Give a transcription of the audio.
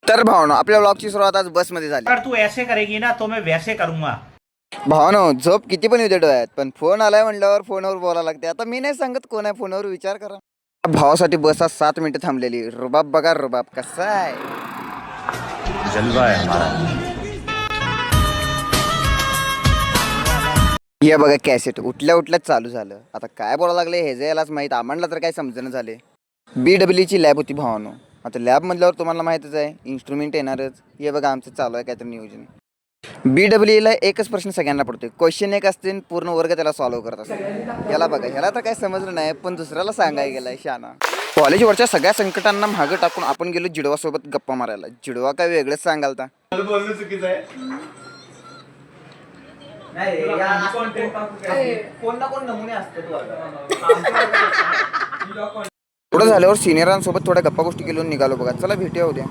तर भावनो आपल्या ब्लॉगची सुरुवात आज बसमध्ये झाली. अगर तू ऐसे करेगी ना तो मैं वैसे करूंगा. भावनो झोप किती पण येते डोळ्यात, पण फोन आलाय म्हणल्यावर फोनवर बोलायला लागते. आता मी नाही सांगत कोण आहे फोनवर, विचार करा. भावासाठी बस आज 7 मिनिटं थांबलेली. रुबाब बघा रुबाब कसा आहे. जलवा है हमारा. हे बघा कॅसेट उठल्या उठल्याच चालू झालं. आता काय बोलायला लागले हे जे यालाच माहीत. आम्हाला तर काय समजणं झाले. BWची लॅब होती भावानो. आता लॅब म्हटल्यावर तुम्हाला माहितच आहे इन्स्ट्रुमेंट येणारच. हे बघा आमचं चालू आहे काहीतरी नियोजन. BWला एकच प्रश्न सगळ्यांना पडतोय. क्वेश्चन एक असते पूर्ण वर्ग त्याला सॉल्व्ह करत असतो. याला बघा ह्याला तर काय समजलं नाही, पण दुसऱ्याला सांगायला गेलाय शाना. कॉलेजवरच्या सगळ्या संकटांना मागं टाकून आपण गेलो जिडवासोबत गप्पा मारायला. जिडवा काय वेगळंच सांगालता. बोलणं चुकीचं आहे. कोण ना कोण नमुने असतात. थोडं झाल्यावर सिनियरांसोबत थोड्या गप्पा गोष्टी केलो निघालो. बघा चला भेटूया उद्या.